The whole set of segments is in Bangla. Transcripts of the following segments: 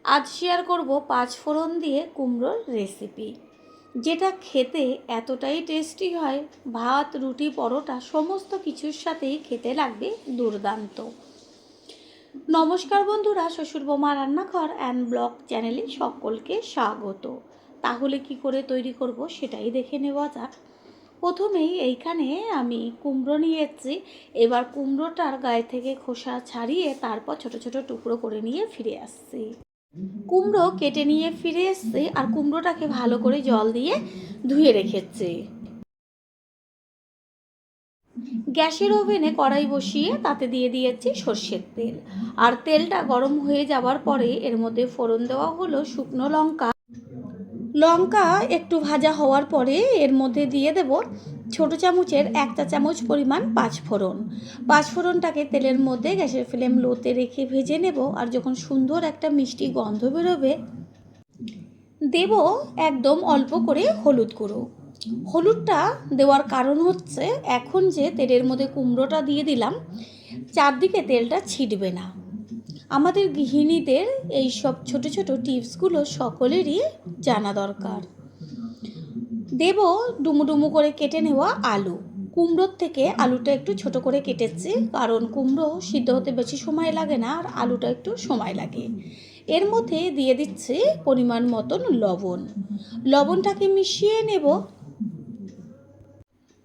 আজ শেয়ার করব 5 ফোড়ন দিয়ে কুমড়োর রেসিপি, যেটা খেতে এতটাই টেস্টি হয়, ভাত, রুটি, পরোটা সমস্ত কিছুর সাথেই খেতে লাগবে দুর্দান্ত। নমস্কার বন্ধুরা, শ্বশুর বৌমা রান্নাঘর অ্যান্ড ব্লগ চ্যানেলে সকলকে স্বাগত। তাহলে কি করে তৈরি করব সেটাই দেখে নেওয়া যাক। প্রথমেই এইখানে আমি কুমড়ো নিয়ে এসেছি। এবার কুমড়োটার গায়ে থেকে খোসা ছাড়িয়ে তারপর ছোট ছোট টুকরো করে নিয়ে ফিরে আসছি। কুমড়ো কেটে নিয়ে ফিরে এসছে আর কুমড়োটাকে ভালো করে জল দিয়ে ধুয়ে রেখেছে। গ্যাসের ওভেনে কড়াই বসিয়ে তাতে দিয়ে দিয়েছি সর্ষের তেল, আর তেলটা গরম হয়ে যাওয়ার পরে এর মধ্যে ফোড়ন দেওয়া হলো শুকনো লঙ্কা। লঙ্কা একটু ভাজা হওয়ার পরে এর মধ্যে দিয়ে দেব ছোট চামচের 1 চা চামচ পরিমাণ পাঁচফোড়ন। পাঁচফোড়নটাকে তেলের মধ্যে গ্যাসের ফ্লেম লোতে রেখে ভেজে নেব, আর যখন সুন্দর একটা মিষ্টি গন্ধ বেরোবে দেব একদম অল্প করে হলুদ গুঁড়ো। হলুদটা দেওয়ার কারণ হচ্ছে, এখন যে তেলের মধ্যে কুমড়োটা দিয়ে দিলাম চারদিকে তেলটা ছিটবে না। আমাদের গৃহিণীদের এই সব ছোট ছোট টিপসগুলো সকলেরই জানা দরকার। দেব ডুমু ডুমু করে কেটে নেওয়া আলু। কুমড়োর থেকে আলুটা একটু ছোট করে কেটেছি, কারণ কুমড়ো সিদ্ধ হতে বেশি সময় লাগে না আর আলুটা একটু সময় লাগে। এর মধ্যে দিয়ে দিচ্ছি পরিমাণ মতন লবণ। লবণটাকে মিশিয়ে নেব।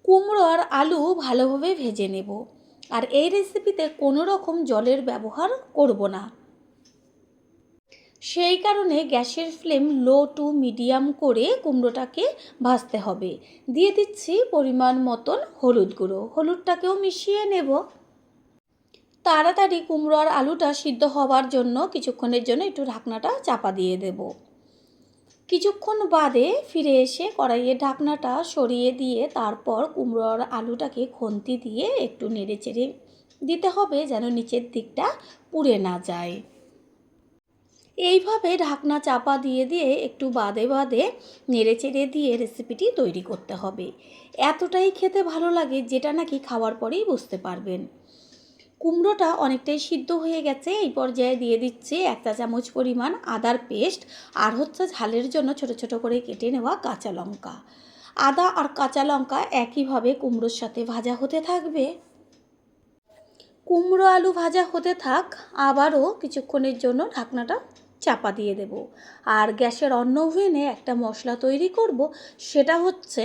কুমড়ো আর আলু ভালোভাবে ভেজে নেব, আর এই রেসিপিতে কোনো রকম জলের ব্যবহার করব না। সেই কারণে গ্যাসের ফ্লেম লো টু মিডিয়াম করে কুমড়োটাকে ভাজতে হবে। দিয়ে দিচ্ছি পরিমাণ মতন হলুদ গুঁড়ো। হলুদটাকেও মিশিয়ে নেব। তাড়াতাড়ি কুমড়ো আর আলুটা সিদ্ধ হওয়ার জন্য কিছুক্ষণের জন্য একটু ঢাকনাটা চাপা দিয়ে দেব। কিছুক্ষণ বাদে ফিরে এসে কড়াইয়ের ঢাকনাটা সরিয়ে দিয়ে তারপর কুমড়ো আর আলুটাকে খুন্তি দিয়ে একটু নেড়ে চেড়ে দিতে হবে, যেন নিচের দিকটা পুড়ে না যায়। এইভাবে ঢাকনা চাপা দিয়ে দিয়ে একটু বাদে বাদে নেড়ে চেড়ে দিয়ে রেসিপিটি তৈরি করতে হবে। এতটাই খেতে ভালো লাগে, যেটা নাকি খাওয়ার পরেই বুঝতে পারবেন। কুমড়োটা অনেকটাই সিদ্ধ হয়ে গেছে। এই পর্যায়ে দিয়ে দিচ্ছি 1 চা চামচ পরিমাণ আদার পেস্ট, আর হচ্ছে ঝালের জন্য ছোট ছোট করে কেটে নেওয়া কাঁচা লঙ্কা। আদা আর কাঁচা লঙ্কা একইভাবে কুমড়োর সাথে ভাজা হতে থাকবে। কুমড়ো আলু ভাজা হতে থাক, আবারও কিছুক্ষণের জন্য ঢাকনাটা চাপা দিয়ে দেব। আর গ্যাসের অন্য ওভেনে একটা মশলা তৈরি করব। সেটা হচ্ছে,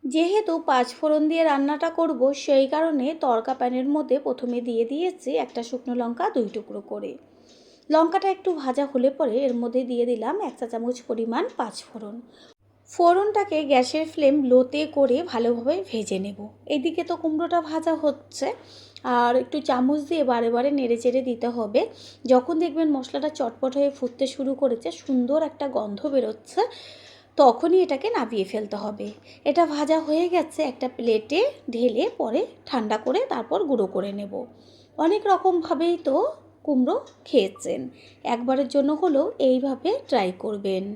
যেহেতু 5 ফোড়ন দিয়ে রান্নাটা করব, সেই কারণে তড়কা প্যানের মধ্যে প্রথমে দিয়ে দিয়েছি একটা শুকনো লঙ্কা 2 টুকরো করে। লঙ্কাটা একটু ভাজা হলে পরে এর মধ্যে দিয়ে দিলাম 1 চা চামচ পরিমাণ 5 ফোড়ন। ফোড়নটাকে গ্যাসের ফ্লেম লোতে করে ভালোভাবে ভেজে নেব। এইদিকে তো কুমড়োটা ভাজা হচ্ছে, আর একটু চামচ দিয়ে বারে বারে নেড়ে চেড়ে দিতে হবে। যখন দেখবেন মশলাটা চটপট হয়ে ফুটতে শুরু করেছে, সুন্দর একটা গন্ধ বেরোচ্ছে, তখনই এটাকে নামিয়ে ফেলতে হবে। এটা ভাজা হয়ে গেছে, একটা প্লেটে ঢেলে পরে ঠান্ডা করে তারপর গুঁড়ো করে নেব। অনেক রকমভাবেই তো কুমড়ো খেয়েছেন, একবারের জন্য হলেও এইভাবে ট্রাই করবেন।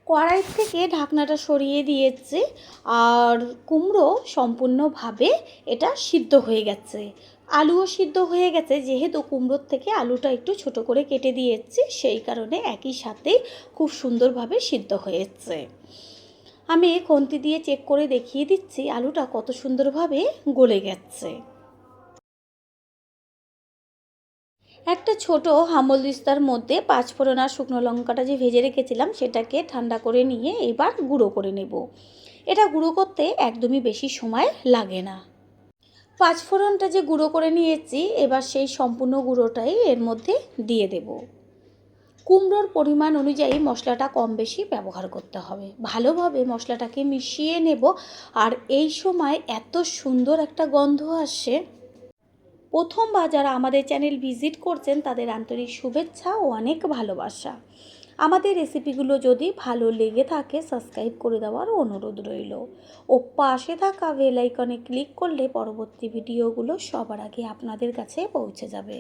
কড়াই থেকে ঢাকনাটা সরিয়ে দিয়েছি, আর কুমড়ো সম্পূর্ণভাবে এটা সিদ্ধ হয়ে গেছে। আলুও সিদ্ধ হয়ে গেছে, যেহেতু কুমড়োর থেকে আলুটা একটু ছোট করে কেটে দিয়েছি, সেই কারণে একই সাথেই খুব সুন্দরভাবে সিদ্ধ হয়েছে। আমি খুন্তি দিয়ে চেক করে দেখিয়ে দিচ্ছি আলুটা কত সুন্দরভাবে গলে গেছে। একটা ছোট হামল দিস্তার মধ্যে 5 ফোড়ন আর শুকনো লঙ্কাটা যে ভেজে রেখেছিলাম সেটাকে ঠান্ডা করে নিয়ে এবার গুঁড়ো করে নেব। এটা গুঁড়ো করতে একদমই বেশি সময় লাগে না। 5 ফোড়নটা যে গুঁড়ো করে নিয়েছি, এবার সেই সম্পূর্ণ গুঁড়োটাই এর মধ্যে দিয়ে দেব। কুমড়োর পরিমাণ অনুযায়ী মশলাটা কম বেশি ব্যবহার করতে হবে। ভালোভাবে মশলাটাকে মিশিয়ে নেব, আর এই সময় এত সুন্দর একটা গন্ধ আসে। প্রথমবার যারা আমাদের চ্যানেল ভিজিট করছেন তাদের আন্তরিক শুভেচ্ছা ও অনেক ভালোবাসা। আমাদের রেসিপিগুলো যদি ভালো লেগে থাকে সাবস্ক্রাইব করে দেওয়ার অনুরোধ রইল, ও পাশে থাকা বেল আইকনে ক্লিক করলে পরবর্তী ভিডিওগুলো সবার আগে আপনাদের কাছে পৌঁছে যাবে।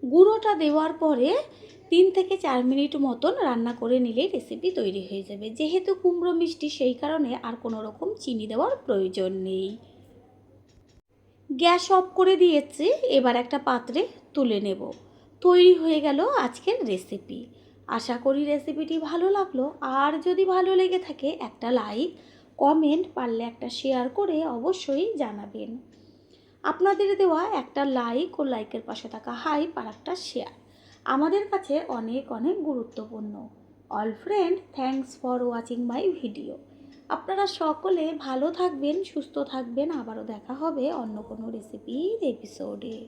গুঁড়োটা দেওয়ার পরে 3 থেকে 4 মিনিট মতন রান্না করে নিলেই রেসিপি তৈরি হয়ে যাবে। যেহেতু কুমড়ো মিষ্টি, সেই কারণে আর কোনো রকম চিনি দেওয়ার প্রয়োজন নেই। গ্যাস অফ করে দিয়েছি, এবার একটা পাত্রে তুলে নেব। তৈরি হয়ে গেল আজকের রেসিপি। আশা করি রেসিপিটি ভালো লাগলো। আর যদি ভালো লেগে থাকে একটা লাইক, কমেন্ট, পারলে একটা শেয়ার করে অবশ্যই জানাবেন। আপনাদের দেওয়া একটা লাইক ও লাইকের পাশে থাকা হাইপ আর একটা শেয়ার আমাদের কাছে অনেক অনেক গুরুত্বপূর্ণ। All friend, thanks for watching my video. আপনারা সকলে ভালো থাকবেন, সুস্থ থাকবেন। আবারও দেখা হবে অন্য কোনো রেসিপির এপিসোডে।